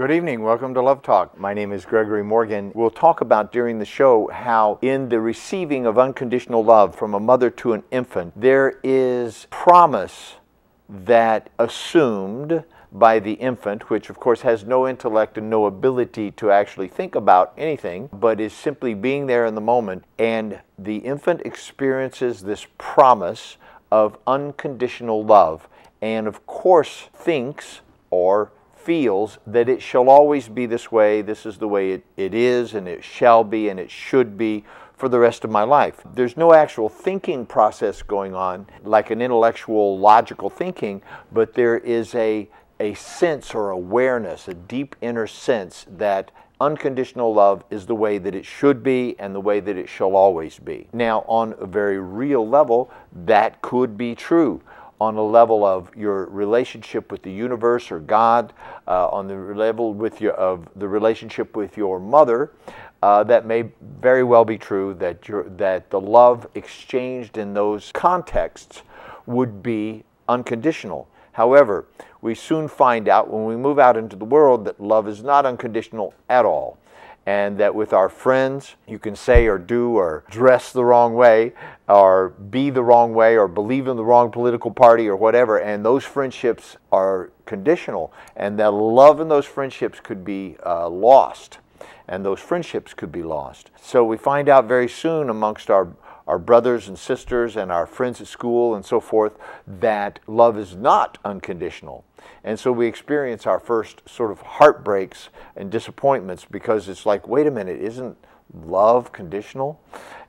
Good evening. Welcome to Love Talk. My name is Gregory Morgan. We'll talk about during the show how in the receiving of unconditional love from a mother to an infant, there is promise that assumed by the infant, which of course has no intellect and no ability to actually think about anything, but is simply being there in the moment. And the infant experiences this promise of unconditional love, and of course thinks or feels that it shall always be this way. This is the way it is, and it shall be, and it should be for the rest of my life. There's no actual thinking process going on like an intellectual, logical thinking, but there is a sense or awareness, a deep inner sense that unconditional love is the way that it should be and the way that it shall always be. Now, on a very real level, that could be true. On a level of your relationship with the universe or God, on the level of the relationship with your mother, that may very well be true, that the love exchanged in those contexts would be unconditional. However, we soon find out when we move out into the world that love is not unconditional at all. And that with our friends, you can say or do or dress the wrong way or be the wrong way or believe in the wrong political party or whatever, and those friendships are conditional, and that love in those friendships could be lost, and those friendships could be lost. So we find out very soon amongst our brothers and sisters and our friends at school and so forth that love is not unconditional. And so we experience our first sort of heartbreaks and disappointments because it's like, wait a minute, isn't love conditional?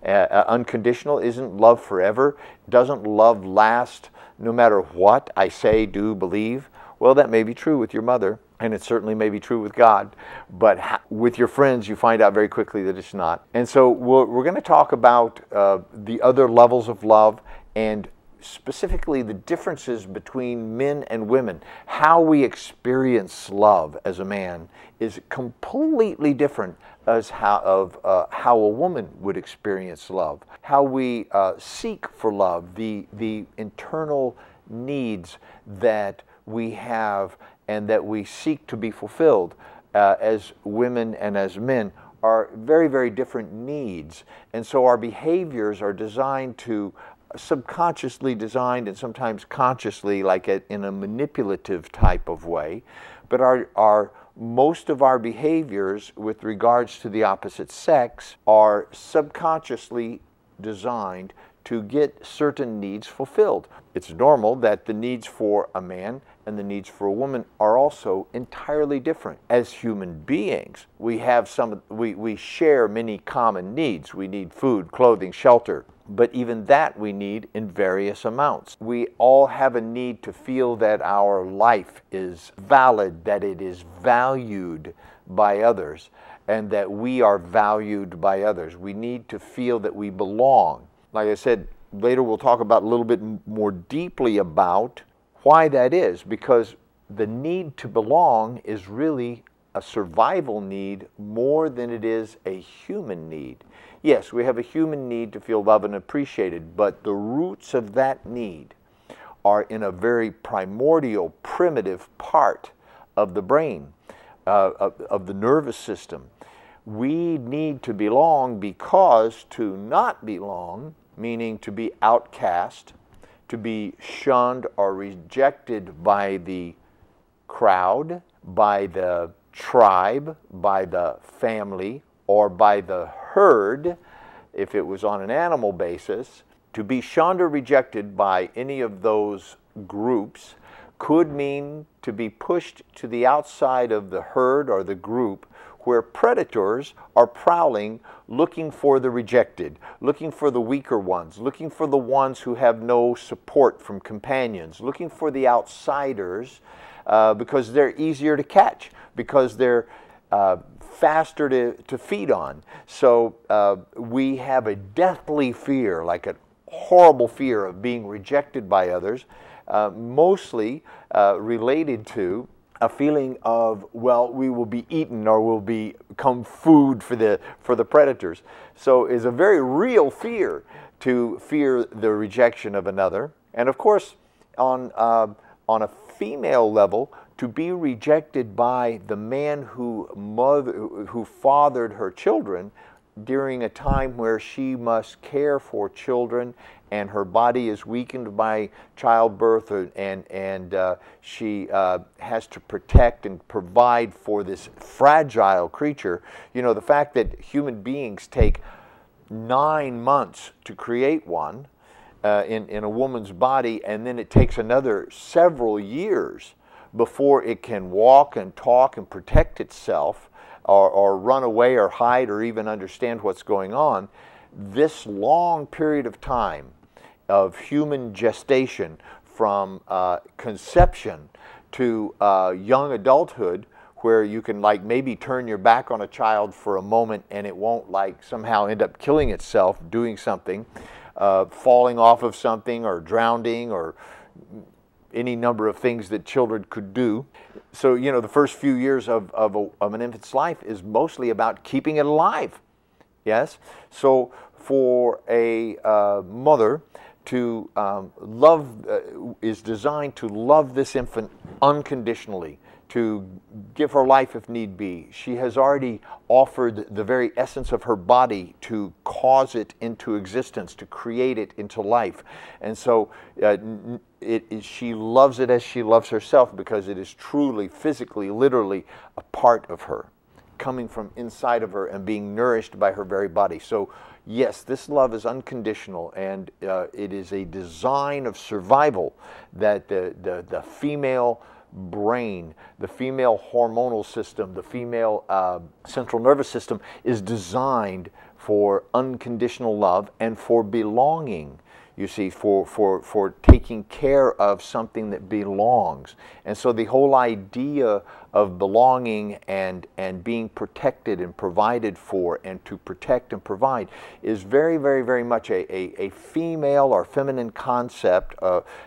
Unconditional? Isn't love forever? Doesn't love last no matter what I say, do, believe? Well, that may be true with your mother, and it certainly may be true with God, but with your friends you find out very quickly that it's not. And so we're going to talk about the other levels of love, and specifically the differences between men and women. How we experience love as a man is completely different as how a woman would experience love. How we seek for love, the internal needs that we have and that we seek to be fulfilled as women and as men are very, very different needs. And so our behaviors are designed to, subconsciously designed and sometimes consciously, like in a manipulative type of way, but most of our behaviors with regards to the opposite sex are subconsciously designed to get certain needs fulfilled. It's normal that the needs for a man and the needs for a woman are also entirely different. As human beings, we share many common needs. We need food, clothing, shelter, but even that we need in various amounts. We all have a need to feel that our life is valid, that it is valued by others, and that we are valued by others. We need to feel that we belong. Like I said, later we'll talk about a little bit more deeply about why that is, because the need to belong is really a survival need more than it is a human need. Yes, we have a human need to feel loved and appreciated, but the roots of that need are in a very primordial, primitive part of the brain, of the nervous system. We need to belong because to not belong, meaning to be outcast, to be shunned or rejected by the crowd, by the tribe, by the family, or by the herd, if it was on an animal basis, to be shunned or rejected by any of those groups could mean to be pushed to the outside of the herd or the group, where predators are prowling, looking for the rejected, looking for the weaker ones, looking for the ones who have no support from companions, looking for the outsiders because they're easier to catch, because they're faster to feed on. So we have a deathly fear, like a horrible fear of being rejected by others, mostly related to a feeling of, well, we will be eaten or will become food for the predators. So it's a very real fear to fear the rejection of another. And of course, on a female level, to be rejected by the man who fathered her children during a time where she must care for children and her body is weakened by childbirth, and she has to protect and provide for this fragile creature. You know, the fact that human beings take 9 months to create one in a woman's body, and then it takes another several years before it can walk and talk and protect itself, or run away or hide or even understand what's going on. This long period of time of human gestation, from conception to young adulthood, where you can like maybe turn your back on a child for a moment and it won't like somehow end up killing itself doing something, falling off of something or drowning or any number of things that children could do. So, you know, the first few years of an infant's life is mostly about keeping it alive. Yes? So for a mother to love, is designed to love this infant unconditionally, to give her life if need be. She has already offered the very essence of her body to cause it into existence, to create it into life. And so she loves it as she loves herself, because it is truly, physically, literally a part of her, coming from inside of her and being nourished by her very body. So yes, this love is unconditional, and it is a design of survival that the female brain, the female hormonal system, the female central nervous system is designed for unconditional love and for belonging. You see, for taking care of something that belongs. And so the whole idea of belonging and being protected and provided for, and to protect and provide, is very, very, very much a female or feminine concept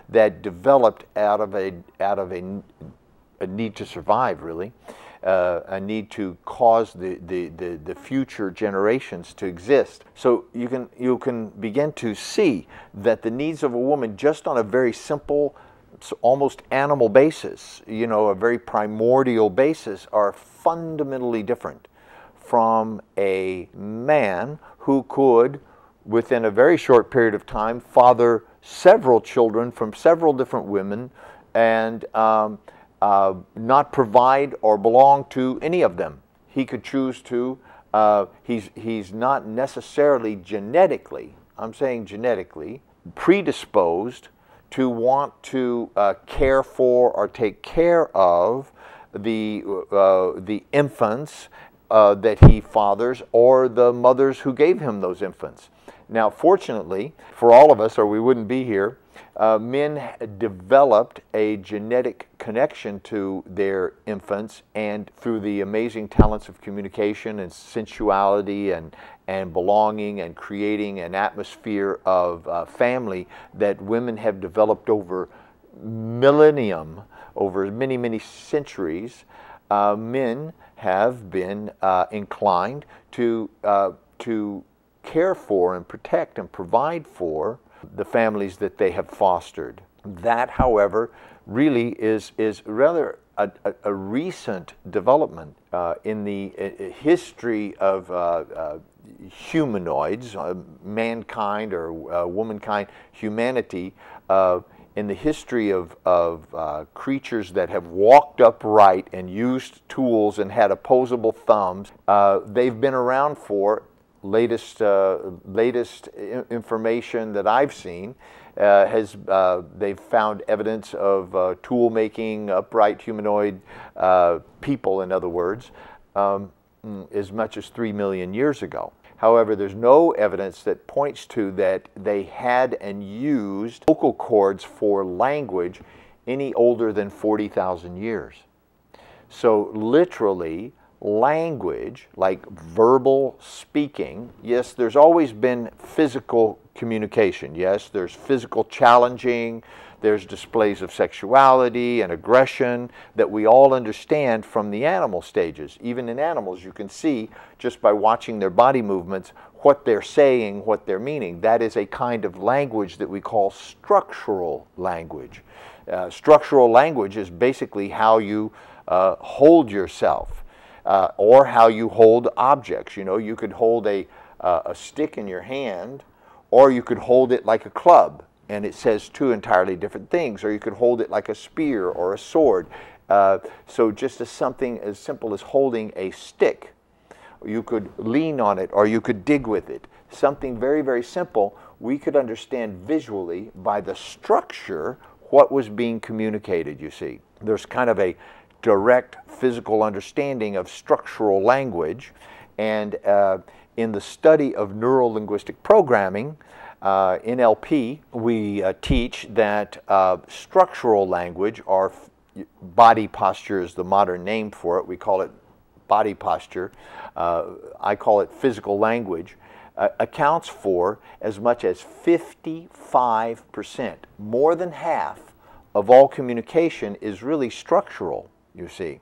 that developed out of a need to survive, really. A need to cause the future generations to exist. So you can begin to see that the needs of a woman, just on a very simple, almost animal basis, you know, a very primordial basis, are fundamentally different from a man who could, within a very short period of time, father several children from several different women, and not provide or belong to any of them. He could choose to. He's not necessarily genetically, I'm saying genetically, predisposed to want to care for or take care of the infants that he fathers, or the mothers who gave him those infants. Now, fortunately for all of us, or we wouldn't be here, men developed a genetic connection to their infants, and through the amazing talents of communication and sensuality and belonging and creating an atmosphere of family that women have developed over millennium, over many, many centuries, men have been inclined to care for and protect and provide for the families that they have fostered. That, however, really is rather a recent development in the history of humanoids, mankind or womankind, humanity, in the history of creatures that have walked upright and used tools and had opposable thumbs. They've been around for, latest information that I've seen, they've found evidence of tool making, upright humanoid people, in other words, as much as 3 million years ago. However, there's no evidence that points to that they had and used vocal cords for language any older than 40,000 years. So literally, language, like verbal speaking, yes, there's always been physical communication. Yes, there's physical challenging, there's displays of sexuality and aggression that we all understand from the animal stages. Even in animals, you can see, just by watching their body movements, what they're saying, what they're meaning. That is a kind of language that we call structural language. Structural language is basically how you hold yourself or how you hold objects. You know, you could hold a stick in your hand, or you could hold it like a club, and it says two entirely different things, or you could hold it like a spear or a sword. So just as something as simple as holding a stick, you could lean on it or you could dig with it. Something very, very simple, we could understand visually by the structure what was being communicated, you see. There's kind of a direct physical understanding of structural language, and in the study of neuro-linguistic programming, NLP, we teach that structural language, or body posture is the modern name for it. We call it body posture. I call it physical language. Accounts for as much as 55%. More than half of all communication is really structural, you see.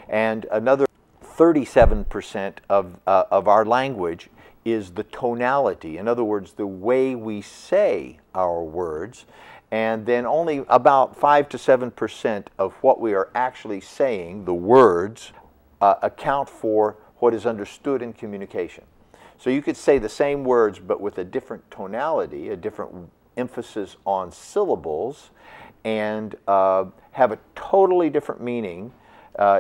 And another 37% of our language is the tonality. In other words, the way we say our words. And then only about 5 to 7% of what we are actually saying, the words, account for what is understood in communication. So you could say the same words but with a different tonality, a different emphasis on syllables, and have a totally different meaning,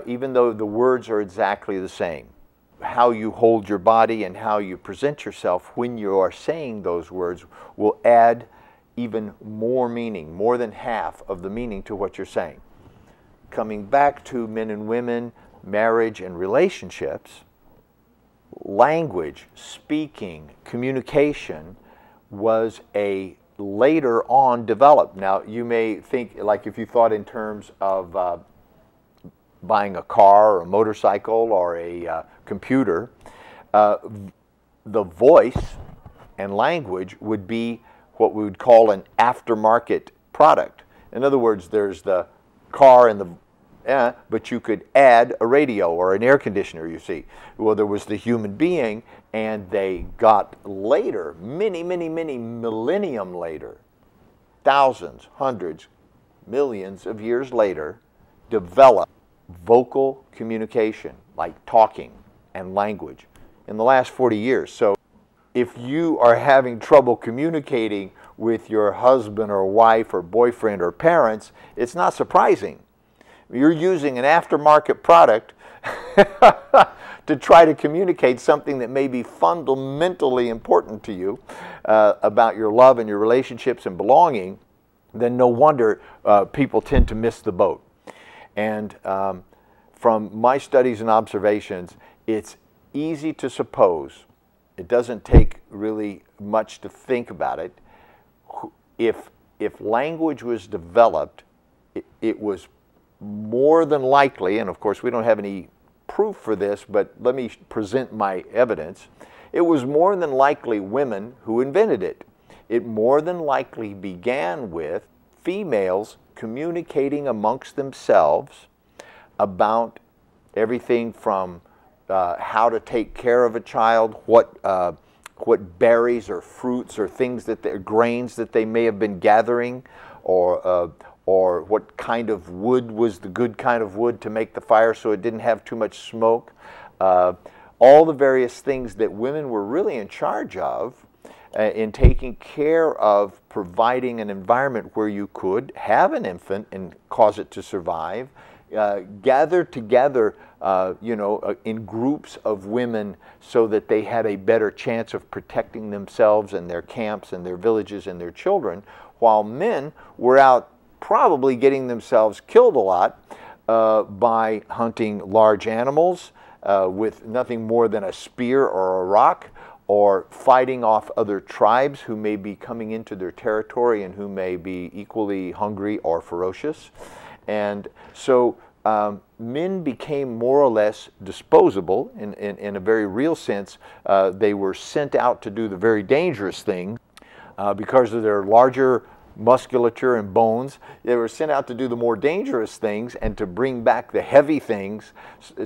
even though the words are exactly the same. How you hold your body and how you present yourself when you are saying those words will add even more meaning, more than half of the meaning to what you're saying. Coming back to men and women, marriage and relationships, language, speaking, communication was a later on developed. Now you may think, like if you thought in terms of buying a car or a motorcycle or a computer, the voice and language would be what we would call an aftermarket product. In other words, there's the car and the but you could add a radio or an air conditioner, you see. Well, there was the human being, and they got later, many millennium later, thousands, hundreds, millions of years later, developed vocal communication, like talking and language, in the last 40 years. So if you are having trouble communicating with your husband or wife or boyfriend or parents, it's not surprising. You're using an aftermarket product to try to communicate something that may be fundamentally important to you about your love and your relationships and belonging. Then no wonder people tend to miss the boat. And from my studies and observations, it's easy to suppose, it doesn't take really much to think about it, if language was developed, it was more than likely, and of course we don't have any proof for this, but let me present my evidence, it was more than likely women who invented it. It more than likely began with females communicating amongst themselves about everything from how to take care of a child, what berries or fruits or things that grains that they may have been gathering, or what kind of wood was the good kind of wood to make the fire so it didn't have too much smoke. All the various things that women were really in charge of in taking care of providing an environment where you could have an infant and cause it to survive, gather together in groups of women so that they had a better chance of protecting themselves and their camps and their villages and their children, while men were out probably getting themselves killed a lot by hunting large animals with nothing more than a spear or a rock, or fighting off other tribes who may be coming into their territory and who may be equally hungry or ferocious. And so men became more or less disposable in a very real sense. They were sent out to do the very dangerous thing because of their larger musculature and bones. They were sent out to do the more dangerous things and to bring back the heavy things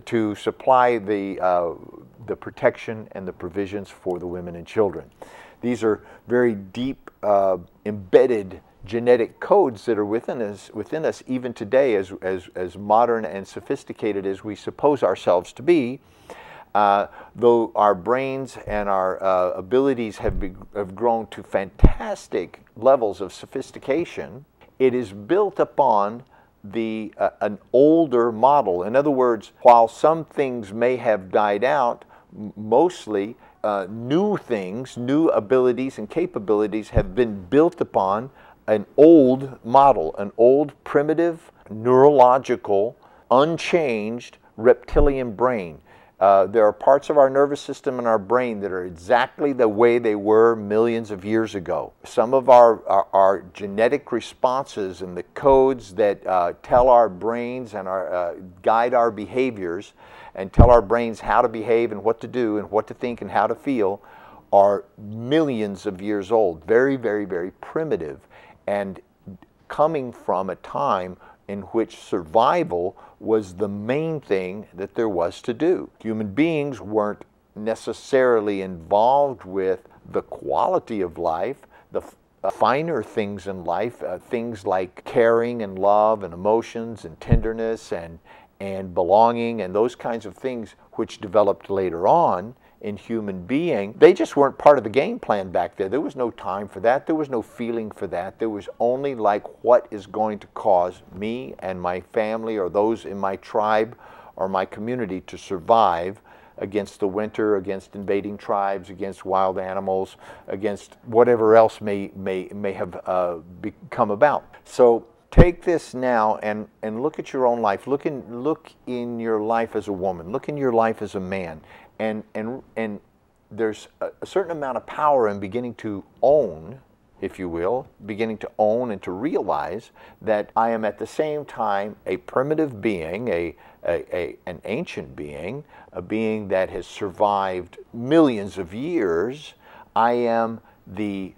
to supply the protection and the provisions for the women and children. These are very deep, embedded genetic codes that are within us even today, as modern and sophisticated as we suppose ourselves to be. Though our brains and our abilities have grown to fantastic levels of sophistication, it is built upon an older model. In other words, while some things may have died out, mostly new things, new abilities and capabilities have been built upon an old model, an old primitive, neurological, unchanged reptilian brain. There are parts of our nervous system and our brain that are exactly the way they were millions of years ago. Some of our genetic responses and the codes that tell our brains and guide our behaviors and tell our brains how to behave and what to do and what to think and how to feel are millions of years old. Very, very, very primitive, and coming from a time in which survival was the main thing that there was to do. Human beings weren't necessarily involved with the quality of life, the finer things in life, things like caring and love and emotions and tenderness and belonging and those kinds of things which developed later on in human being. They just weren't part of the game plan back there. There was no time for that. There was no feeling for that. There was only like, what is going to cause me and my family or those in my tribe or my community to survive against the winter, against invading tribes, against wild animals, against whatever else may have come about. So take this now and look at your own life. Look in your life as a woman. Look in your life as a man. And there's a certain amount of power in beginning to own, if you will, beginning to own and to realize that I am at the same time a primitive being, an ancient being, a being that has survived millions of years. I am the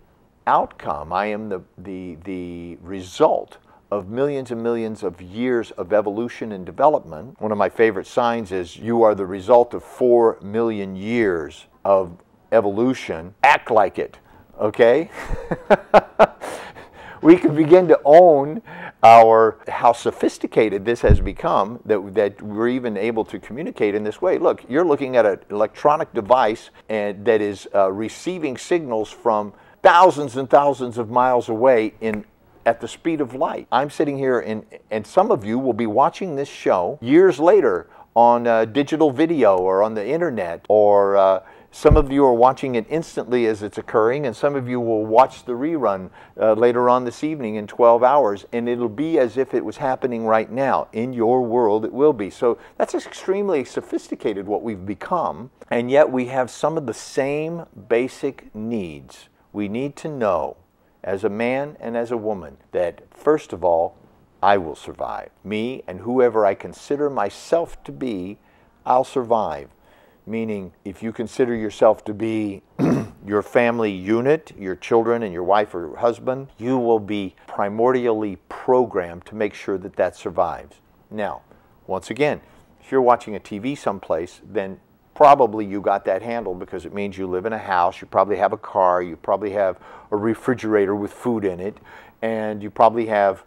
outcome, I am the result of millions and millions of years of evolution and development. One of my favorite signs is, you are the result of 4 million years of evolution. Act like it, okay? We can begin to own how sophisticated this has become, that we're even able to communicate in this way. Look, you're looking at an electronic device that is receiving signals from thousands and thousands of miles away at the speed of light. I'm sitting here and some of you will be watching this show years later on digital video or on the internet, or some of you are watching it instantly as it's occurring, and some of you will watch the rerun later on this evening in 12 hours, and it'll be as if it was happening right now. In your world it will be. So that's extremely sophisticated what we've become, and yet we have some of the same basic needs. We need to know, as a man and as a woman, that first of all, I will survive. Me and whoever I consider myself to be, I'll survive. Meaning, if you consider yourself to be your family unit, your children and your wife or your husband, you will be primordially programmed to make sure that that survives. Now, once again, if you're watching a TV someplace, then probably you got that handled, because it means you live in a house, you probably have a car, you probably have a refrigerator with food in it, and you probably have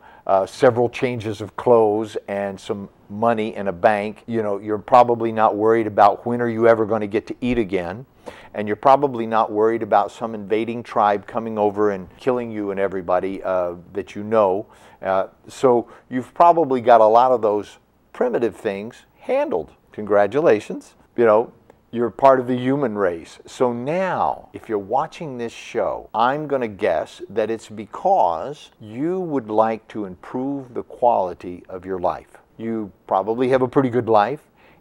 several changes of clothes and some money in a bank. You know, you're probably not worried about when are you ever going to get to eat again, and you're probably not worried about some invading tribe coming over and killing you and everybody that you know. So you've probably got a lot of those primitive things handled. Congratulations. You know, you're part of the human race. So now, if you're watching this show, I'm going to guess that it's because you would like to improve the quality of your life. You probably have a pretty good life,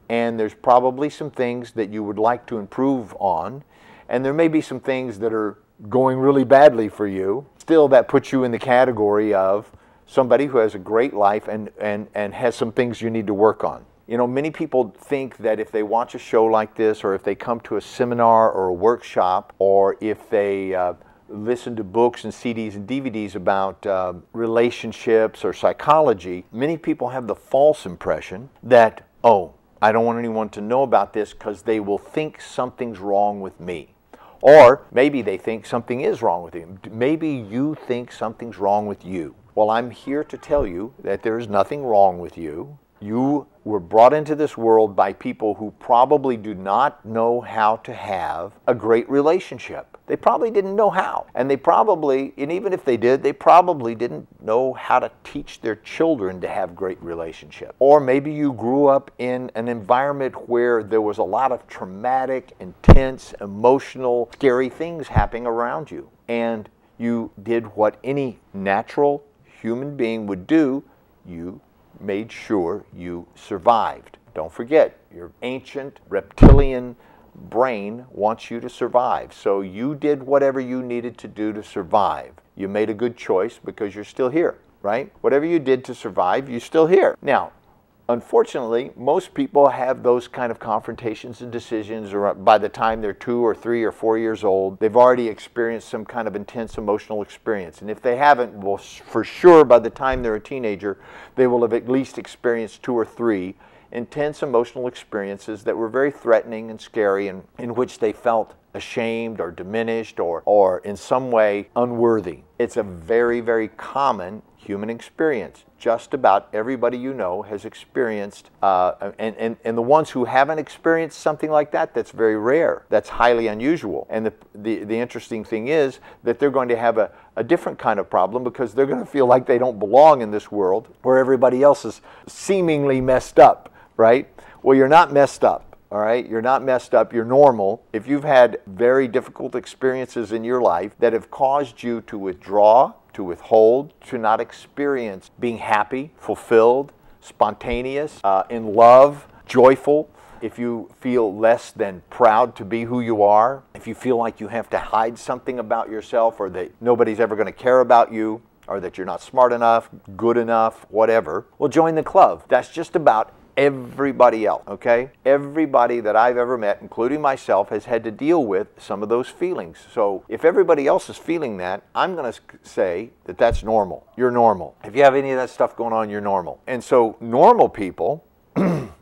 and there's probably some things that you would like to improve on, and there may be some things that are going really badly for you. Still, that puts you in the category of somebody who has a great life and has some things you need to work on. You know, many people think that if they watch a show like this, or if they come to a seminar or a workshop, or if they listen to books and CDs and DVDs about relationships or psychology, many people have the false impression that, oh, I don't want anyone to know about this because they will think something's wrong with me. Or maybe they think something is wrong with you. Maybe you think something's wrong with you. Well, I'm here to tell you that there's nothing wrong with you. You were brought into this world by people who probably do not know how to have a great relationship. They probably didn't know how. And even if they did, they probably didn't know how to teach their children to have great relationships. Or maybe you grew up in an environment where there was a lot of traumatic, intense, emotional, scary things happening around you. And you did what any natural human being would do. You made sure you survived. Don't forget, your ancient reptilian brain wants you to survive. So you did whatever you needed to do to survive. You made a good choice because you're still here, right? Whatever you did to survive, you're still here. Now, unfortunately, most people have those kind of confrontations and decisions by the time they're 2 or 3 or 4 years old. They've already experienced some kind of intense emotional experience. And if they haven't, well, for sure, by the time they're a teenager, they will have at least experienced 2 or 3 intense emotional experiences that were very threatening and scary, and in which they felt ashamed or diminished or in some way unworthy. It's a very, very common human experience. Just about everybody you know has experienced, and the ones who haven't experienced something like that, that's very rare. That's highly unusual. And the interesting thing is that they're going to have a different kind of problem, because they're going to feel like they don't belong in this world where everybody else is seemingly messed up, right? Well, you're not messed up. All right, you're not messed up, you're normal. If you've had very difficult experiences in your life that have caused you to withdraw, to withhold, to not experience being happy, fulfilled, spontaneous, in love, joyful, if you feel less than proud to be who you are, if you feel like you have to hide something about yourself, or that nobody's ever going to care about you, or that you're not smart enough, good enough, whatever, well, join the club. That's just about everybody else, okay? Everybody that I've ever met, including myself, has had to deal with some of those feelings. So if everybody else is feeling that, I'm going to say that that's normal. You're normal. If you have any of that stuff going on, you're normal. And so normal people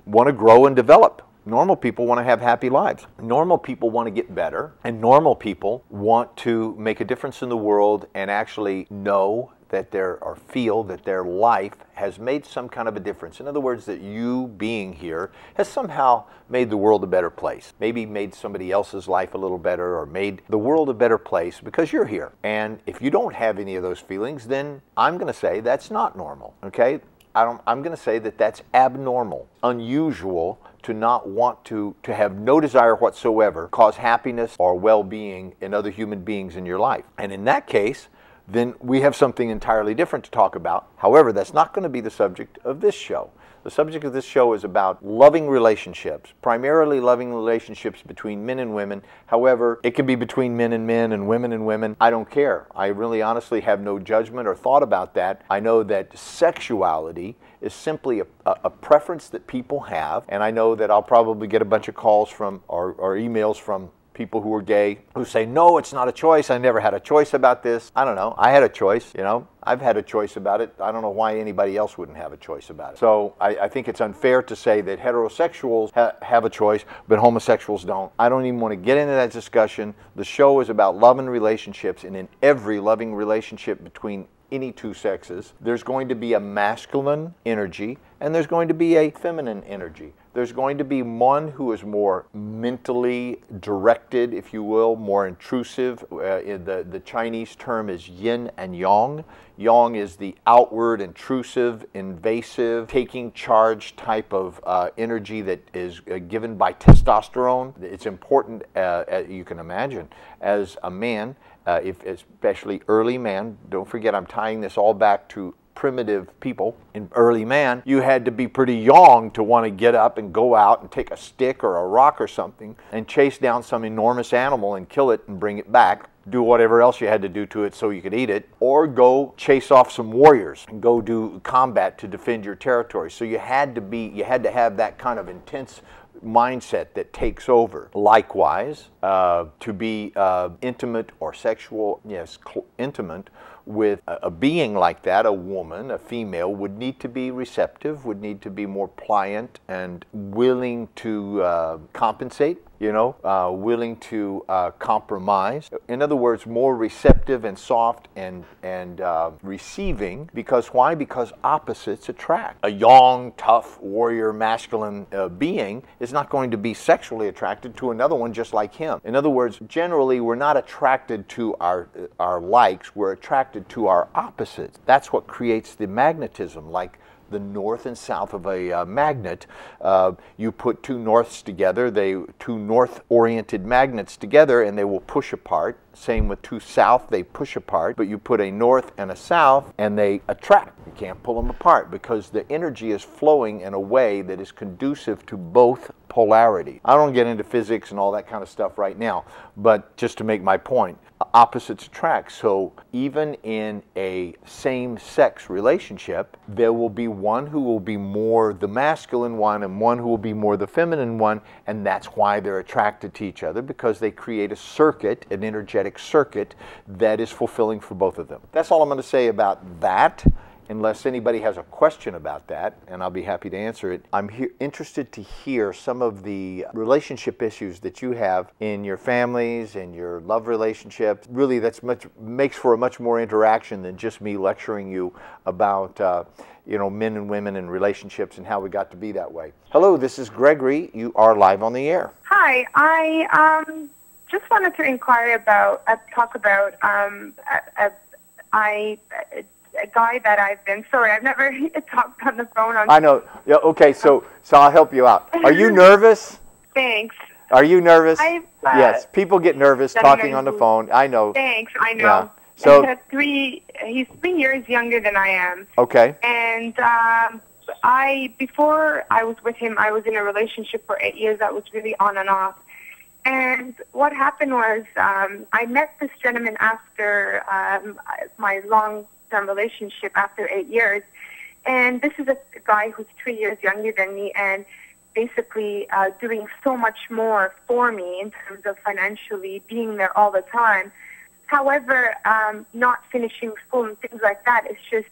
want to grow and develop. Normal people want to have happy lives. Normal people want to get better. And normal people want to make a difference in the world and actually know that or feel that their life has made some kind of a difference. In other words, that you being here has somehow made the world a better place. Maybe made somebody else's life a little better, or made the world a better place because you're here. And if you don't have any of those feelings, then I'm going to say that's not normal, okay? I'm going to say that that's abnormal, unusual, to not want to have no desire whatsoever cause happiness or well-being in other human beings in your life. And in that case, then we have something entirely different to talk about. However, that's not going to be the subject of this show. The subject of this show is about loving relationships, primarily loving relationships between men and women. However, it can be between men and women and women. I don't care. I really honestly have no judgment or thought about that. I know that sexuality is simply a preference that people have, and I know that I'll probably get a bunch of calls from or emails from people who are gay who say, no, it's not a choice. I never had a choice about this. I don't know. I had a choice, you know. I've had a choice about it. I don't know why anybody else wouldn't have a choice about it. So I think it's unfair to say that heterosexuals have a choice, but homosexuals don't. I don't even want to get into that discussion. The show is about love and relationships, and in every loving relationship between any two sexes, there's going to be a masculine energy and there's going to be a feminine energy. There's going to be one who is more mentally directed, if you will, more intrusive. The Chinese term is yin and yang. Yang is the outward, intrusive, invasive, taking charge type of energy that is given by testosterone. It's important, you can imagine, as a man, especially early man. Don't forget, I'm tying this all back to primitive people. In early man, you had to be pretty young to want to get up and go out and take a stick or a rock or something and chase down some enormous animal and kill it and bring it back, do whatever else you had to do to it so you could eat it, or go chase off some warriors and go do combat to defend your territory. So you had to have that kind of intense mindset that takes over. Likewise, to be intimate or sexual, yes, intimate with a being like that, a woman, a female, would need to be receptive, would need to be more pliant and willing to compensate, willing to compromise. In other words, more receptive and soft and receiving. Because why? Because opposites attract. A young, tough, warrior, masculine being is not going to be sexually attracted to another one just like him. In other words, generally we're not attracted to our likes, we're attracted to our opposites. That's what creates the magnetism, like the north and south of a magnet. You put two norths together, two north-oriented magnets together, and they will push apart. Same with two south, they push apart, but you put a north and a south and they attract. You can't pull them apart because the energy is flowing in a way that is conducive to both polarity. I don't get into physics and all that kind of stuff right now, but just to make my point, opposites attract. So even in a same-sex relationship, there will be one who will be more the masculine one and one who will be more the feminine one, and that's why they're attracted to each other, because they create a circuit, an energetic circuit that is fulfilling for both of them. That's all I'm going to say about that, unless anybody has a question about that, and I'll be happy to answer it. I'm interested to hear some of the relationship issues that you have in your families and your love relationships. Really, makes for a much more interaction than just me lecturing you about men and women and relationships and how we got to be that way. Hello, this is Gregory. You are live on the air. Hi, I just wanted to talk about a guy that I've been. Sorry, I've never talked on the phone. I know. Yeah. Okay. So I'll help you out. Are you nervous? Thanks. Are you nervous? Yes. People get nervous talking on the phone. I know. Thanks. I know. Yeah. So he's 3 years younger than I am. Okay. And before I was with him, I was in a relationship for 8 years that was really on and off. And what happened was I met this gentleman after my long-term relationship after 8 years. And this is a guy who's 3 years younger than me and basically doing so much more for me in terms of financially being there all the time. However, not finishing school and things like that, it's just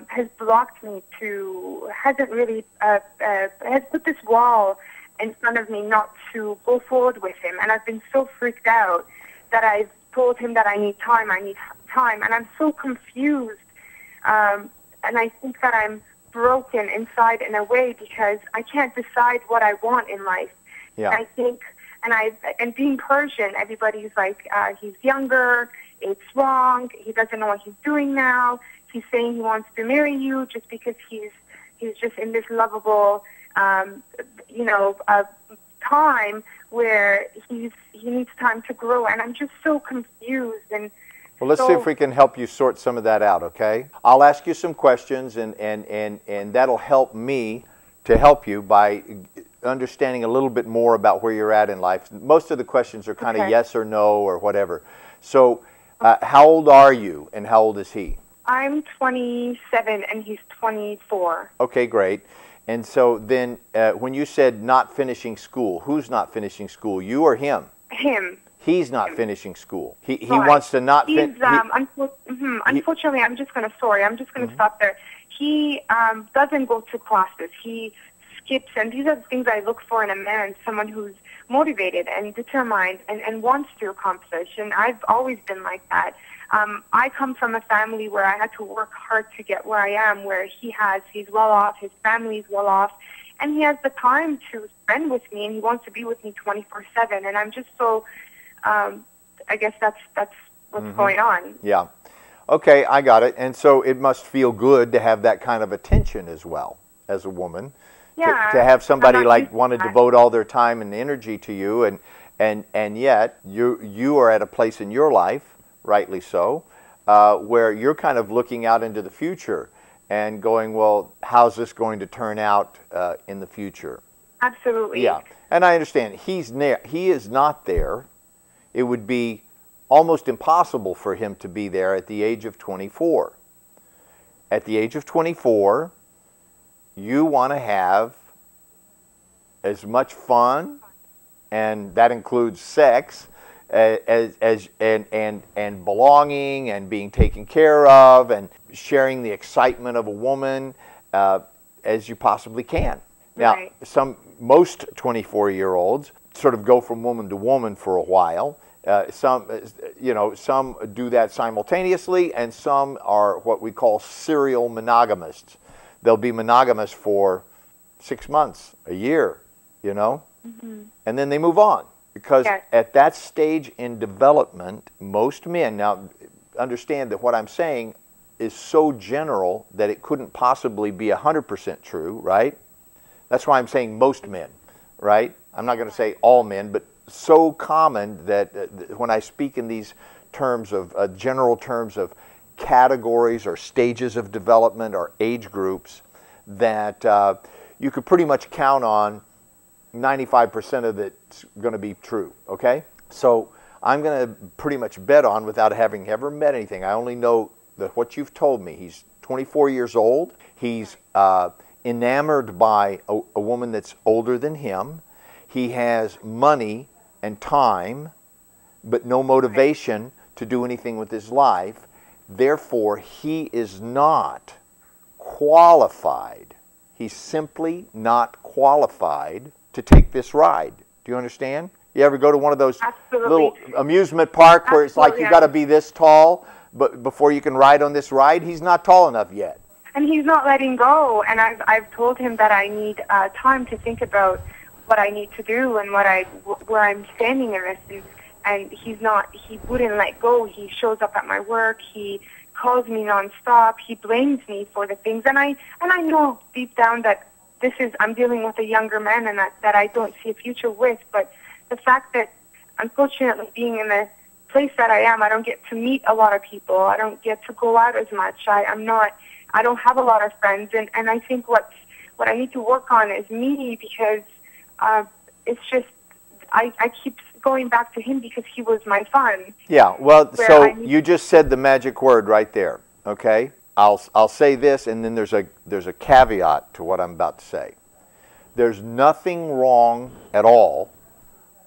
has blocked me hasn't really, has put this wall in front of me not to go forward with him. And I've been so freaked out that I've told him that I need time, and I'm so confused. And I think that I'm broken inside in a way because I can't decide what I want in life. Yeah. I think, and being Persian, everybody's like, he's younger, it's wrong, he doesn't know what he's doing now, he's saying he wants to marry you just because he's just in this lovable, time where he needs time to grow, and I'm just so confused. And well, let's see if we can help you sort some of that out, okay? I'll ask you some questions, and that'll help me to help you by understanding a little bit more about where you're at in life. Most of the questions are kind of yes or no or whatever. So how old are you, and how old is he? I'm 27, and he's 24. Okay, great. And so then when you said not finishing school, who's not finishing school, you or him? Him. He's not finishing school. He wants to not finish. Unfortunately, I'm just going to stop there. He doesn't go to classes. He skips, and these are the things I look for in a man, someone who's motivated and determined and wants to accomplish, and I've always been like that. I come from a family where I had to work hard to get where I am, where he's well off, his family's well off, and he has the time to spend with me, and he wants to be with me 24/7, and I'm just so, I guess that's what's going on. Yeah. Okay, I got it. And so it must feel good to have that kind of attention as well, as a woman. Yeah. To have somebody like want to devote all their time and energy to you, and yet you are at a place in your life, rightly so, where you're kind of looking out into the future and going, well, how's this going to turn out in the future? Absolutely. Yeah, and I understand. He is not there. It would be almost impossible for him to be there at the age of 24. At the age of 24, you want to have as much fun, and that includes sex, and belonging and being taken care of and sharing the excitement of a woman as you possibly can. Now, Right. most 24-year-olds sort of go from woman to woman for a while. Some do that simultaneously, and some are what we call serial monogamists. They'll be monogamous for 6 months, a year, and then they move on. Because Yes. at that stage in development, most men, now understand that what I'm saying is so general that it couldn't possibly be 100% true, right? That's why I'm saying most men, right? I'm not going to say all men, but so common that when I speak in these terms of general terms of categories or stages of development or age groups, that you could pretty much count on 95% of it's going to be true, okay? So I'm going to pretty much bet on, without having ever met anything, I only know that what you've told me. He's 24 years old. He's enamored by a woman that's older than him. He has money and time, but no motivation to do anything with his life. Therefore, he is not qualified. He's simply not qualified to take this ride. Do you understand? You ever go to one of those little amusement park where it's like you got to be this tall but before you can ride on this ride? He's not tall enough yet. And he's not letting go. And I've told him that I need time to think about what I need to do and where I'm standing in this. And he's not. He wouldn't let go. He shows up at my work. He calls me nonstop. He blames me for the things. And I know deep down that I'm dealing with a younger man and that I don't see a future with. But the fact that, unfortunately, being in the place that I am, I don't get to meet a lot of people. I don't get to go out as much. I don't have a lot of friends. And I think what I need to work on is me, because it's just, I keep going back to him because he was my fun. Yeah, well, so you just said the magic word right there, okay? I'll say this, and then there's a caveat to what I'm about to say. There's nothing wrong at all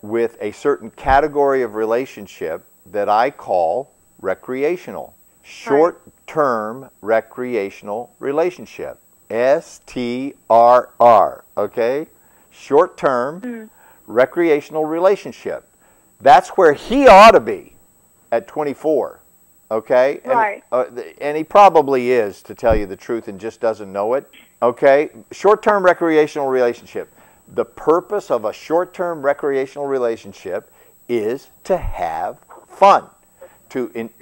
with a certain category of relationship that I call recreational. Short-term recreational relationship. STRR, okay? Short-term recreational relationship. That's where he ought to be at 24. Okay? Right. And he probably is, to tell you the truth, and just doesn't know it. Okay? Short-term recreational relationship. The purpose of a short-term recreational relationship is to have fun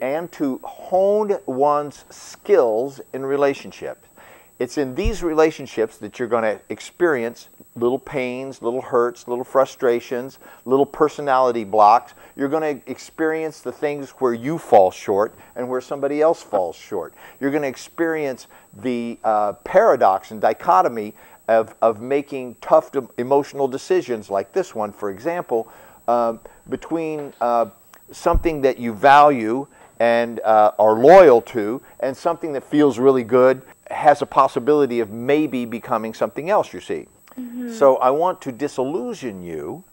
and to hone one's skills in relationships. It's in these relationships that you're going to experience little pains, little hurts, little frustrations, little personality blocks. You're going to experience the things where you fall short and where somebody else falls short. You're going to experience the paradox and dichotomy of making tough emotional decisions, like this one, for example, between something that you value and are loyal to, and something that feels really good, has a possibility of maybe becoming something else, you see. So I want to disillusion you,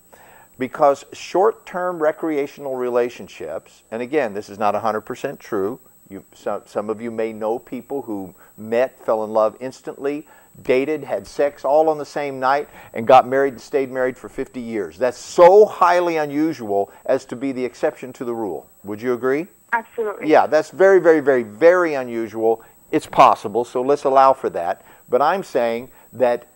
because short-term recreational relationships, and again, this is not 100% true. Some of you may know people who met, fell in love instantly, dated, had sex all on the same night, and got married and stayed married for 50 years. That's so highly unusual as to be the exception to the rule. Would you agree? Absolutely. Yeah, that's very, very, very, very unusual. It's possible, so let's allow for that. But I'm saying that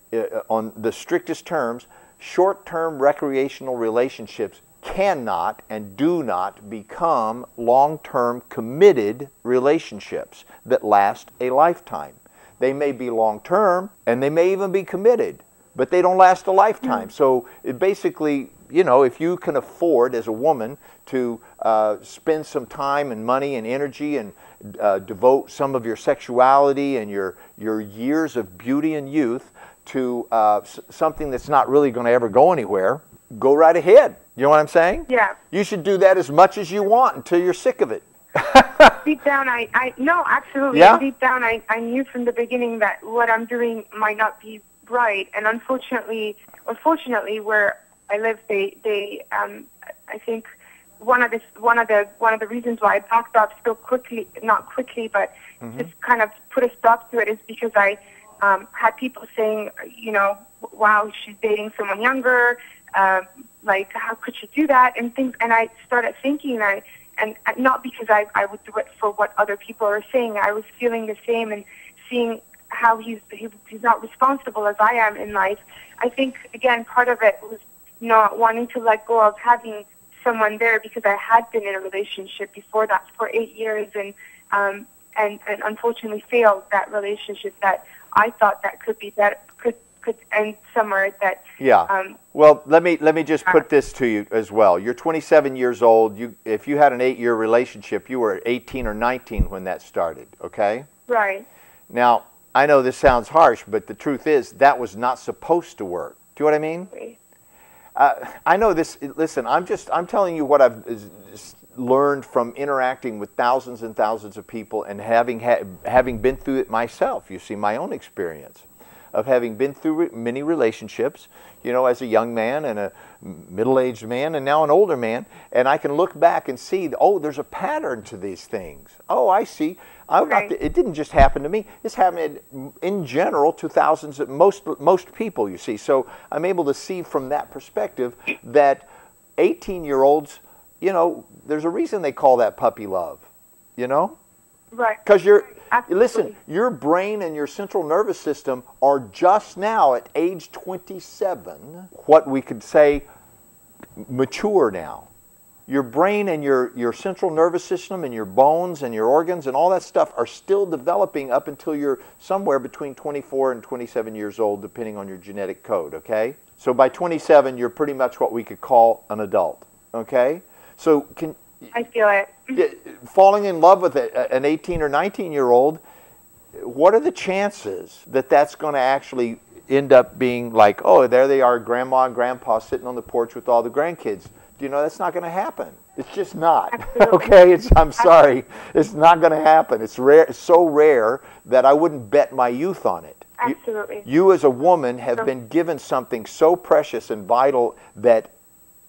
on the strictest terms, short-term recreational relationships cannot and do not become long-term committed relationships that last a lifetime. They may be long-term and they may even be committed, but they don't last a lifetime. So it basically, if you can afford as a woman to spend some time and money and energy and devote some of your sexuality and your years of beauty and youth to something that's not really going to ever go anywhere, go right ahead. You know what I'm saying? Yeah. You should do that as much as you want until you're sick of it. Deep down, no, absolutely. Yeah? Deep down, I knew from the beginning that what I'm doing might not be right. And unfortunately, or fortunately, where I live, I think one of the reasons why I backed up so quickly, not quickly, but just kind of put a stop to it, is because I had people saying, wow, she's dating someone younger, like, how could she do that, and things. And I started thinking, and not because I would do it for what other people are saying. I was feeling the same and seeing how he's not responsible as I am in life. I think, again, part of it was not wanting to let go of having someone there, because I had been in a relationship before that for 8 years, and unfortunately failed that relationship that I thought that could be that could end somewhere that. Yeah. Well, let me just put this to you as well. You're 27 years old. If you had an 8-year relationship, you were 18 or 19 when that started. Okay. Right. Now, I know this sounds harsh, but the truth is that was not supposed to work. Do you know what I mean? Right. I know this. Listen, I'm telling you what I've learned from interacting with thousands and thousands of people, and having been through it myself. You see, my own experience of having been through many relationships, as a young man and a middle-aged man and now an older man, and I can look back and see, oh, there's a pattern to these things. Oh, I see. It didn't just happen to me. This happened in general to thousands of most people, you see. So I'm able to see from that perspective that 18-year-olds, there's a reason they call that puppy love, Right. Because Absolutely. listen, your brain and your central nervous system are just now at age 27, what we could say mature now. Your brain and your central nervous system and your bones and your organs and all that stuff are still developing up until you're somewhere between 24 and 27 years old, depending on your genetic code, okay? So by 27, you're pretty much what we could call an adult, okay? So I feel it. Falling in love with an 18 or 19-year-old, what are the chances that that's going to actually end up being like, oh, there they are, grandma and grandpa sitting on the porch with all the grandkids? Do you know that's not going to happen? It's just not. Okay, I'm sorry, it's not going to happen. It's rare, so rare that I wouldn't bet my youth on it. Absolutely. You as a woman have been given something so precious and vital that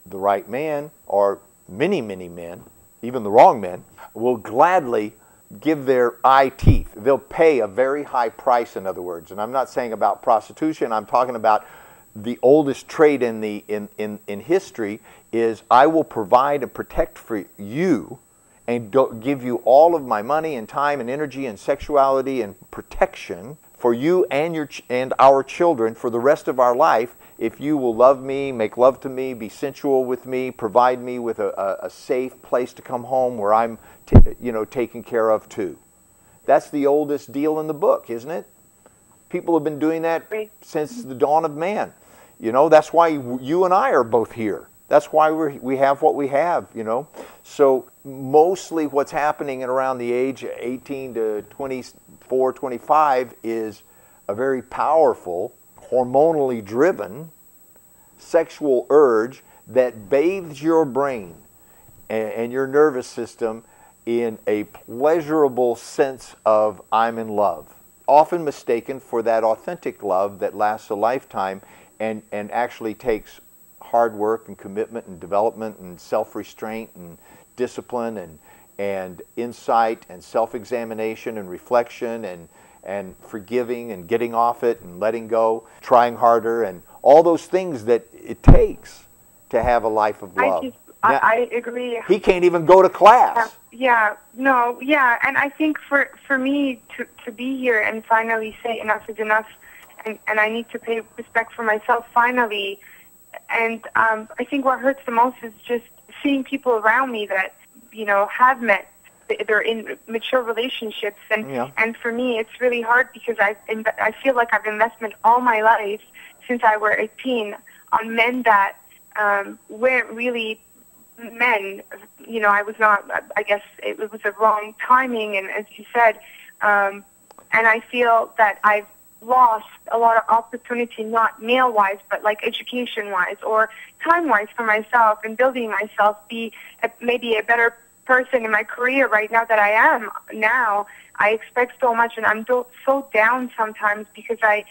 the right man, or many, many men, even the wrong men, will gladly give their eye teeth. They'll pay a very high price, in other words. And I'm not saying about prostitution. I'm talking about the oldest trait in history is I will provide and protect for you and give you all of my money and time and energy and sexuality and protection for you and our children for the rest of our life if you will love me, make love to me, be sensual with me, provide me with a safe place to come home where I'm taken care of too. That's the oldest deal in the book, isn't it? People have been doing that since the dawn of man. That's why you and I are both here. That's why we have what we have, So mostly what's happening at around the age of 18 to 24, 25 is a very powerful, hormonally driven sexual urge that bathes your brain and your nervous system in a pleasurable sense of I'm in love. Often mistaken for that authentic love that lasts a lifetime and actually takes hard work and commitment and development and self-restraint and discipline and insight and self-examination and reflection and forgiving and getting off it and letting go, trying harder, and all those things that it takes to have a life of love. I agree. He can't even go to class. And I think for me to be here and finally say enough is enough, and I need to pay respect for myself finally. And I think what hurts the most is just seeing people around me that, have met. They're in mature relationships, and for me, it's really hard because I feel like I've invested all my life since I was 18 on men that weren't really men. I was not. I guess it was the wrong timing, and as you said, and I feel that I've lost a lot of opportunity, not male-wise, but like education-wise or time-wise for myself and building myself, be maybe a better person in my career right now that I am now. I expect so much, and I'm so down sometimes because I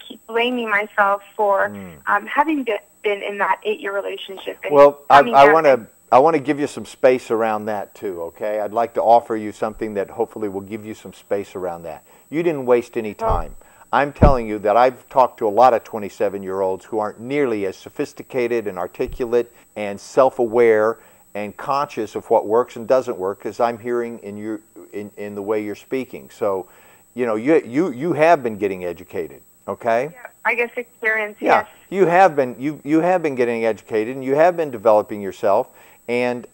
keep blaming myself for having been in that 8-year relationship. And well, I want to I want to give you some space around that too, okay? I'd like to offer you something that hopefully will give you some space around that. You didn't waste any time. I'm telling you that I've talked to a lot of 27-year-olds who aren't nearly as sophisticated and articulate and self-aware and conscious of what works and doesn't work, as I'm hearing in the way you're speaking. So, you know, you have been getting educated, okay? Yeah, I guess experience, yeah, yes. You have been getting educated, and you have been developing yourself. And,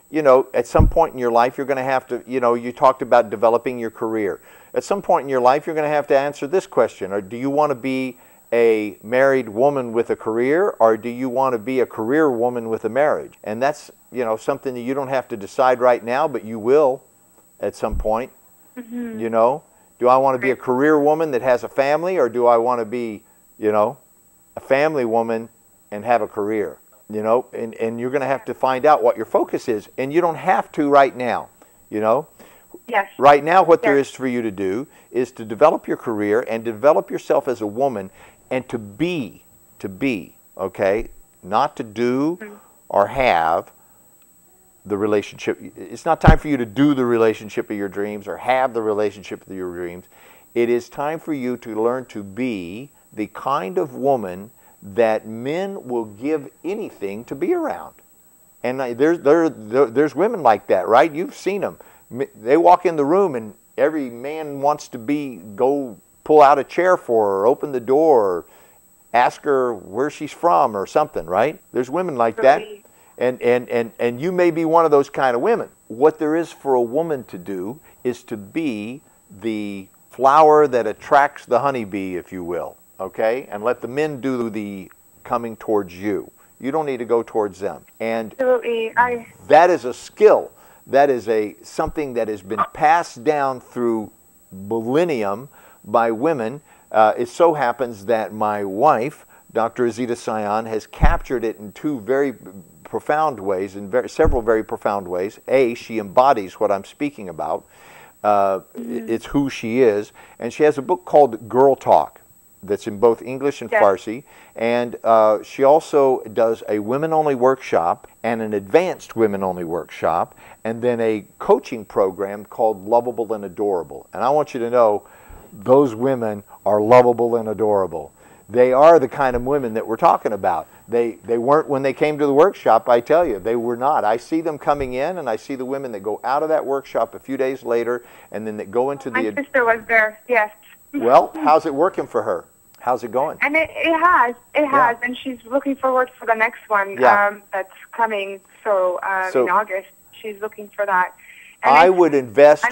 you know, at some point in your life, you're going to have to, you know, you talked about developing your career. At some point in your life, you're going to have to answer this question. Or do you want to be a married woman with a career, or do you want to be a career woman with a marriage? And that's, you know, something that you don't have to decide right now, but you will at some point. Mm-hmm. You know, do I want to be a career woman that has a family, or do I want to be, you know, a family woman and have a career? You know, and you're going to have to find out what your focus is, and you don't have to right now, you know. Yes. Right now, what there is for you to do is to develop your career and develop yourself as a woman, and to be, okay, not to do or have the relationship. It's not time for you to do the relationship of your dreams or have the relationship of your dreams. It is time for you to learn to be the kind of woman that men will give anything to be around. And there's women like that, right? You've seen them. They walk in the room and every man wants to go pull out a chair for her, open the door, or ask her where she's from or something, right? There's women like that. And you may be one of those kind of women. What there is for a woman to do is to be the flower that attracts the honeybee, if you will, okay? And let the men do the coming towards you. You don't need to go towards them. And absolutely. That is a skill. That is something that has been passed down through millennium by women. It so happens that my wife, Dr. Azita Sion, has captured it in two very profound ways, in several very profound ways. A, she embodies what I'm speaking about. It's who she is. And she has a book called Girl Talk that's in both English and Farsi. And she also does a women-only workshop and an advanced women-only workshop, and then a coaching program called Lovable and Adorable. And I want you to know those women are lovable and adorable. They are the kind of women that we're talking about. They weren't when they came to the workshop, I tell you. They were not. I see them coming in, and I see the women that go out of that workshop a few days later, and then that go into the... My sister was there, yes. Well, how's it working for her? How's it going? And it has, and she's looking forward for the next one that's coming. So in August, she's looking for that. And I would invest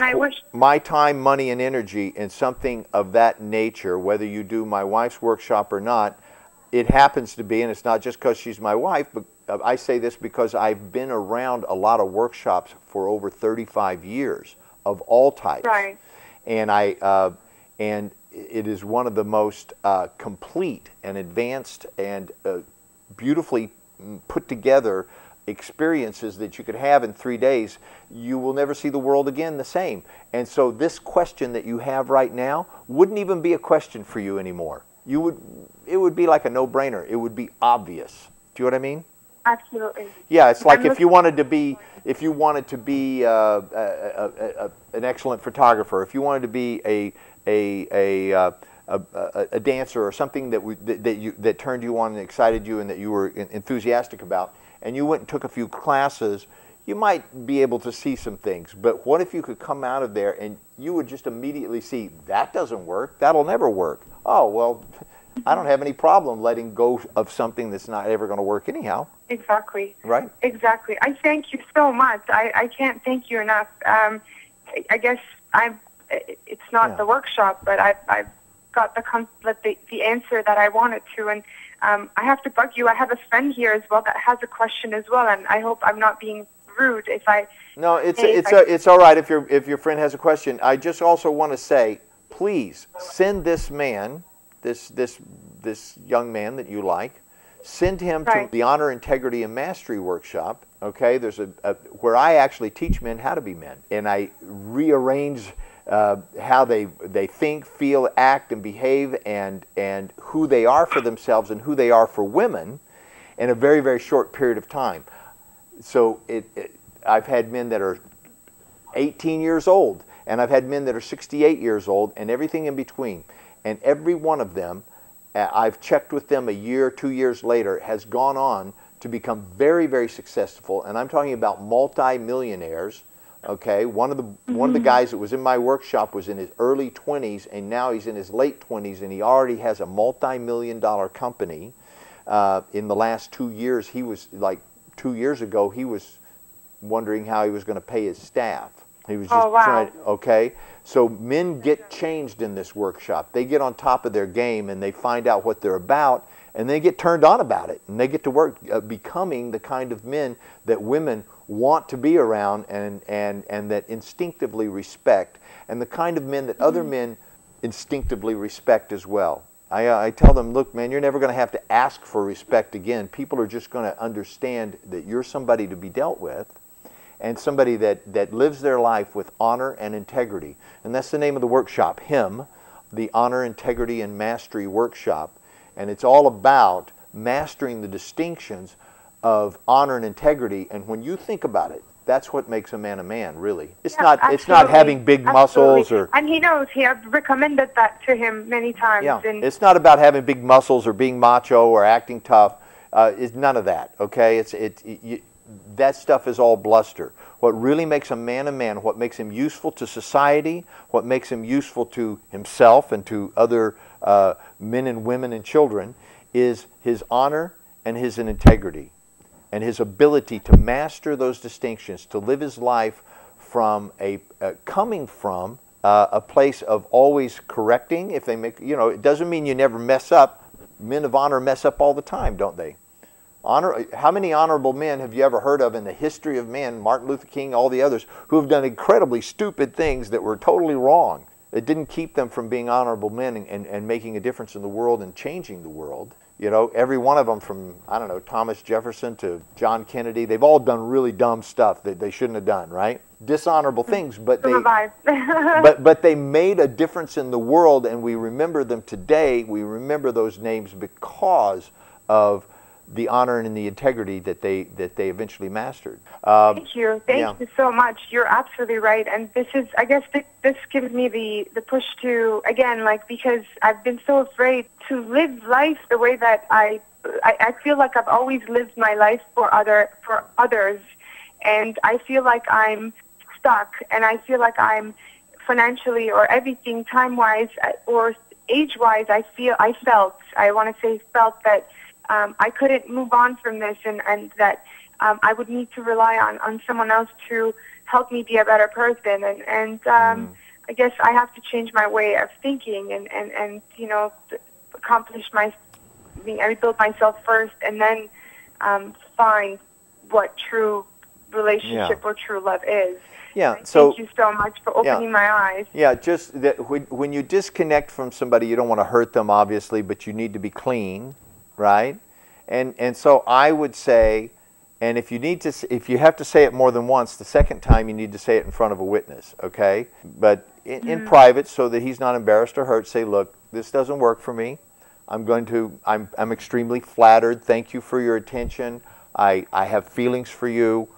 my time, money, and energy in something of that nature, whether you do my wife's workshop or not. It happens to be, and it's not just because she's my wife, but I say this because I've been around a lot of workshops for over 35 years of all types. Right. And and it is one of the most complete and advanced and beautifully put together experiences that you could have in 3 days. You will never see the world again the same. And so this question that you have right now wouldn't even be a question for you anymore. It would be like a no-brainer. It would be obvious. Do you know what I mean? Absolutely. Yeah, it's like if you wanted to be an excellent photographer, if you wanted to be a dancer or something that turned you on and excited you and that you were enthusiastic about, and you went and took a few classes, you might be able to see some things. But what if you could come out of there and you would just immediately see, that doesn't work, that'll never work. Oh, well, I don't have any problem letting go of something that's not ever going to work anyhow. Exactly. Right? Exactly. I thank you so much. I can't thank you enough. I guess it's not the workshop, but I've got the answer that I wanted to, and I have to bug you. I have a friend here as well that has a question as well, and I hope I'm not being rude if I... No, it's all right if your friend has a question. I just also want to say, please send this man, this young man that you like, send him to the Honor, Integrity, and Mastery workshop. Okay, there's where I actually teach men how to be men, and I rearrange how they think, feel, act, and behave, and who they are for themselves and who they are for women in a very, very short period of time. So I've had men that are 18 years old, and I've had men that are 68 years old, and everything in between. And every one of them, I've checked with them a year, 2 years later, has gone on to become very, very successful. And I'm talking about multi-millionaires. Okay, one of the guys that was in my workshop was in his early 20s, and now he's in his late 20s, and he already has a multi-million-dollar company. In the last 2 years, he was like 2 years ago, he was wondering how he was going to pay his staff. He was just trying. Okay, so men get changed in this workshop. They get on top of their game, and they find out what they're about, and they get turned on about it, and they get to work becoming the kind of men that women want to be around, and that instinctively respect, and the kind of men that other men instinctively respect as well. I tell them, look, man, you're never going to have to ask for respect again. People are just going to understand that you're somebody to be dealt with, and somebody that lives their life with honor and integrity. And that's the name of the workshop, the Honor, Integrity, and Mastery Workshop. And it's all about mastering the distinctions of honor and integrity. And when you think about it, that's what makes a man, really. It's not having big muscles or... And he knows. I've recommended that to him many times. Yeah, it's not about having big muscles or being macho or acting tough. It's none of that, okay? That stuff is all bluster. What really makes a man, what makes him useful to society, what makes him useful to himself and to other men and women and children, is his honor and his integrity, and his ability to master those distinctions, to live his life from coming from a place of always correcting. If they make, it doesn't mean you never mess up. Men of honor mess up all the time, don't they? How many honorable men have you ever heard of in the history of men, Martin Luther King, all the others, who have done incredibly stupid things that were totally wrong? It didn't keep them from being honorable men and making a difference in the world and changing the world. Every one of them, from, I don't know, Thomas Jefferson to John Kennedy, they've all done really dumb stuff that they shouldn't have done, right? Dishonorable things, but they made a difference in the world, and we remember them today. We remember those names because of the honor and the integrity that they eventually mastered. Thank you you so much. You're absolutely right, and this is, I guess, this gives me the push to, again, because I've been so afraid to live life the way that I feel like I've always lived my life for others, and I feel like I'm stuck, and I feel like I'm financially or everything, time-wise or age-wise, I felt that I couldn't move on from this, and that I would need to rely on someone else to help me be a better person, and I guess I have to change my way of thinking and rebuild myself first, and then find what true relationship or true love is. Yeah. Thank you so much for opening my eyes. Yeah, just that when you disconnect from somebody, you don't want to hurt them, obviously, but you need to be clean. Right? And so I would say, and if you have to say it more than once, the second time you need to say it in front of a witness, okay? But in private, so that he's not embarrassed or hurt, say, look, this doesn't work for me. I'm extremely flattered. Thank you for your attention. I have feelings for you.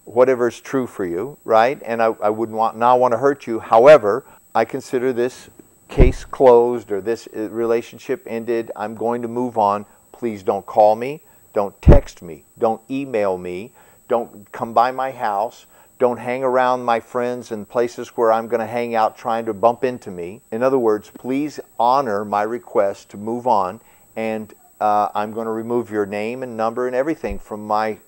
Whatever is true for you, right? And I would not want to hurt you. However, I consider this case closed, or this relationship ended. I'm going to move on. Please don't call me, don't text me, don't email me, don't come by my house, don't hang around my friends and places where I'm going to hang out trying to bump into me. In other words, please honor my request to move on, and I'm going to remove your name and number and everything from my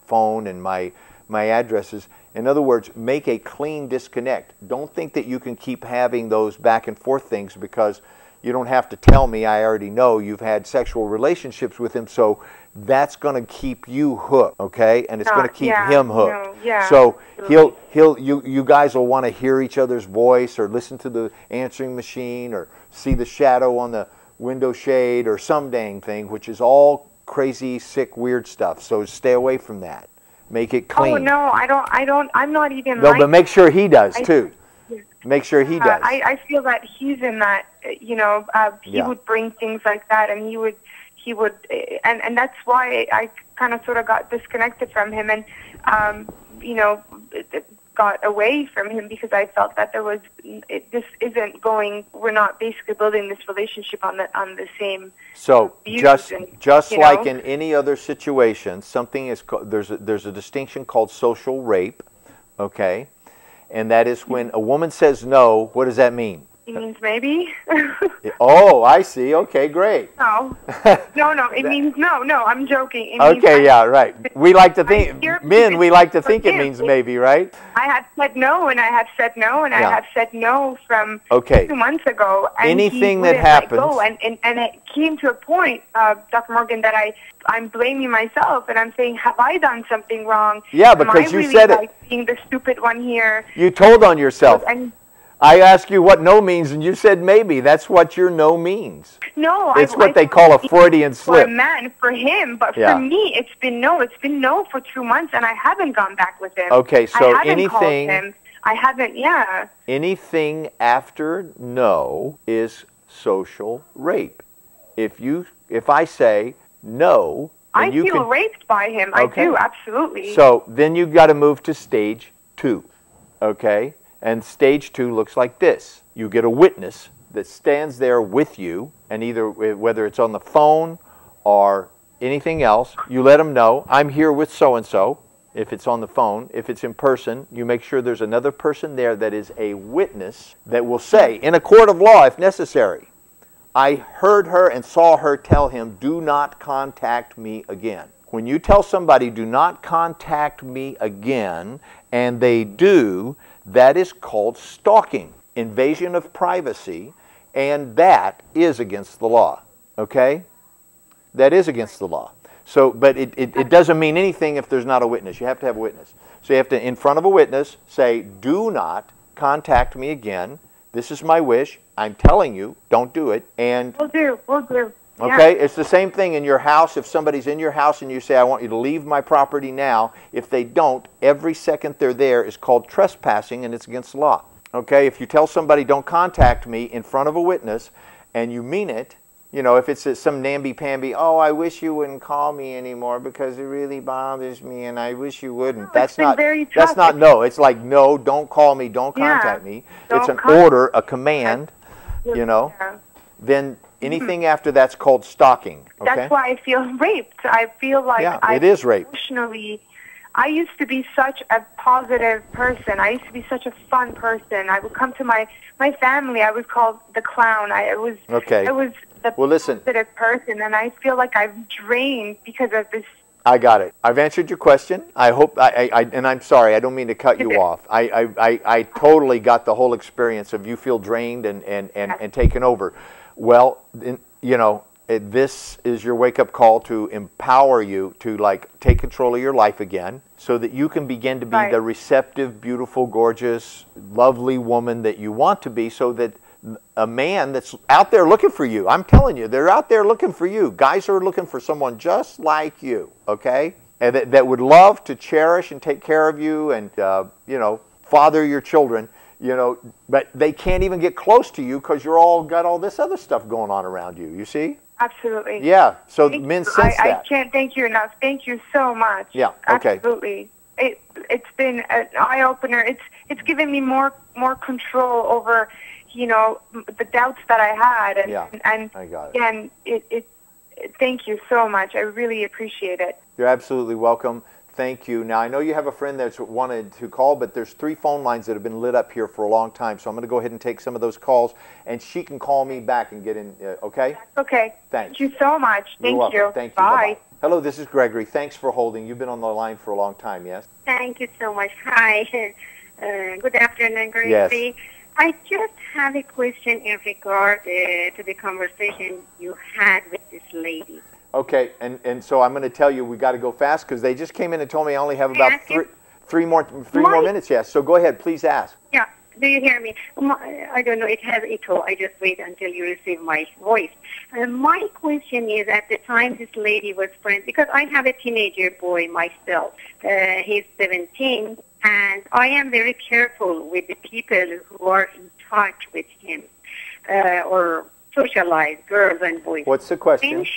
phone and my addresses. In other words, make a clean disconnect. Don't think that you can keep having those back and forth things, because you don't have to tell me. I already know you've had sexual relationships with him, so that's going to keep you hooked, okay? And it's going to keep him hooked. So you guys will want to hear each other's voice, or listen to the answering machine, or see the shadow on the window shade, or some dang thing, which is all crazy, sick, weird stuff. So stay away from that. Make it clean. Oh no, I don't. I'm not even. No, but make sure he does too. Make sure he does. I feel that he's in that. He would bring things like that, and he he would, and that's why I kind of sort of got disconnected from him, and you know, got away from him, because I felt that this isn't going. We're not basically building this relationship on the same. So just you like know? in any other situation, something is there's a distinction called social rape, okay, and that is when a woman says no. What does that mean? It means maybe. Oh, I see. Okay, great. No, no. It means no. I'm joking. It means Okay, yeah, right. We like to think, men, we like to think it him. means maybe, right? I have said no, and I have said no, and I have said no from Okay. 2 months ago. And Anything he that wouldn't let happens. go. And it came to a point, Dr. Morgan, that I'm blaming myself, and I'm saying, have I done something wrong? Yeah, because Am I you really, said it. like, being the stupid one here? You told on yourself. And I asked you what no means, and you said maybe. That's what your no means. no, It's what I they call a Freudian for slip. a man, for him, but Yeah. for me, it's been no. It's been no for 2 months, and I haven't gone back with him. Okay, so I haven't anything- called him. I haven't. Yeah. Anything after no is social rape. If I say no, then I you feel can, raped by him. Okay. I do, absolutely. So then you've got to move to stage 2, okay? And stage 2 looks like this. You get a witness that stands there with you, and either whether it's on the phone or anything else, you let them know, I'm here with so-and-so. If it's on the phone, if it's in person, you make sure there's another person there that is a witness that will say, in a court of law if necessary, I heard her and saw her tell him, do not contact me again. When you tell somebody, do not contact me again, and they do, that is called stalking, invasion of privacy, and that is against the law, okay? That is against the law. So, but it doesn't mean anything if there's not a witness. You have to have a witness. So you have to, in front of a witness, say, do not contact me again. This is my wish. I'm telling you, don't do it. And We'll do. okay, Yeah. it's the same thing in your house. If somebody's in your house and you say, I want you to leave my property now, if they don't, every second they're there is called trespassing, and it's against the law. Okay, if you tell somebody, don't contact me in front of a witness, and you mean it, you know, if it's some namby-pamby, oh, I wish you wouldn't call me anymore because it really bothers me, and I wish you wouldn't. No, That's not. very tough. That's not no. It's like no, don't call me, don't contact me. It's an order, a command. You know. Yeah. Then anything after that's called stalking. Okay. That's why I feel raped. I feel like it is rape. Emotionally, I used to be such a positive person. I used to be such a fun person. I would come to my family. I was called the clown. I was the positive person, and I feel like I've drained because of this. I got it. I've answered your question. I hope, and I'm sorry, I don't mean to cut you off. I totally got the whole experience of you feel drained and taken over. Well, you know, this is your wake-up call to empower you to, like, take control of your life again so that you can begin to be the receptive, beautiful, gorgeous, lovely woman that you want to be, so that a man that's out there looking for you, I'm telling you, they're out there looking for you. Guys are looking for someone just like you, okay? And that would love to cherish and take care of you and, you know, father your children, you know, but they can't even get close to you because you're all got all this other stuff going on around you, you see? Absolutely. Yeah, so men sense that. I can't thank you enough. Thank you so much. Yeah, okay. Absolutely. It's been an eye-opener. It's given me more control over, you know, the doubts that I had. And I got it. Again, thank you so much. I really appreciate it. You're absolutely welcome. Thank you. Now, I know you have a friend that's wanted to call, but there's 3 phone lines that have been lit up here for a long time, so I'm going to go ahead and take some of those calls, and she can call me back and get in, okay? That's okay. Thanks. Thank you so much. You're welcome. You. Thank you. Bye. Bye-bye. Hello, this is Gregory. Thanks for holding. You've been on the line for a long time, yes? Thank you so much. Hi. Good afternoon, Gregory. Yes. I just have a question in regard to the conversation you had with this lady. Okay, and so I'm going to tell you we got to go fast because they just came in and told me I only have about three more minutes. Yes, so go ahead, please ask. Yeah, do you hear me? I don't know, it has echo. I just wait until you receive my voice. My question is, at the time this lady was friends, because I have a teenager boy myself. He's 17, and I am very careful with the people who are in touch with him or socialize, girls and boys. What's the question?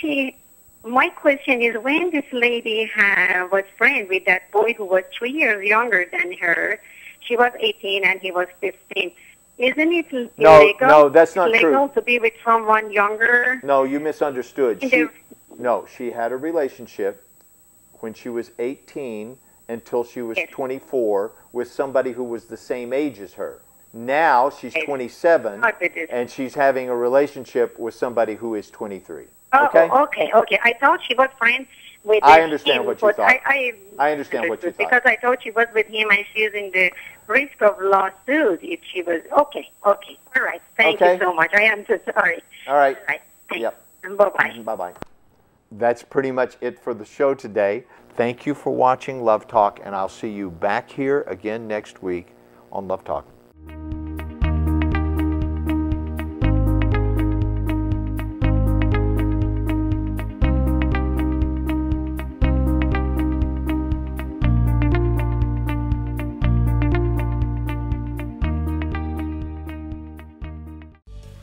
My question is, when this lady was friend with that boy who was 3 years younger than her, she was 18 and he was 15. Isn't it illegal? No, that's not legal true. to be with someone younger? No, you misunderstood. She had a relationship when she was 18 until she was 24 with somebody who was the same age as her. Now she's 27 and she's having a relationship with somebody who is 23. Okay? Okay. I thought she was friends with I understand him, what you thought. I understand what you thought. Because I thought she was with him and she's in the risk of lawsuit if she was... Okay. All right. Thank you so much. I am so sorry. All right. Thanks. Yep. Bye-bye. Bye-bye. That's pretty much it for the show today. Thank you for watching Love Talk, and I'll see you back here again next week on Love Talk.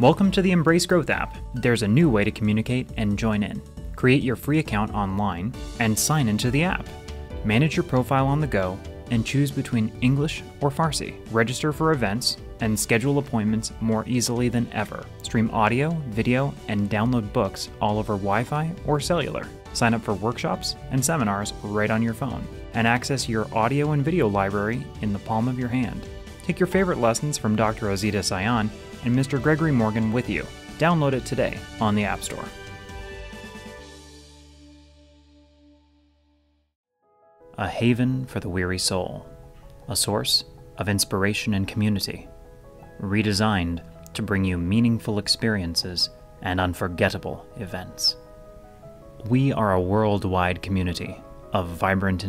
Welcome to the Embrace Growth app. There's a new way to communicate and join in. Create your free account online and sign into the app. Manage your profile on the go and choose between English or Farsi. Register for events and schedule appointments more easily than ever. Stream audio, video, and download books all over Wi-Fi or cellular. Sign up for workshops and seminars right on your phone. And access your audio and video library in the palm of your hand. Take your favorite lessons from Dr. Ozita Sayan and Mr. Gregory Morgan with you. Download it today on the App Store. A haven for the weary soul. A source of inspiration and community. Redesigned to bring you meaningful experiences and unforgettable events. We are a worldwide community of vibrant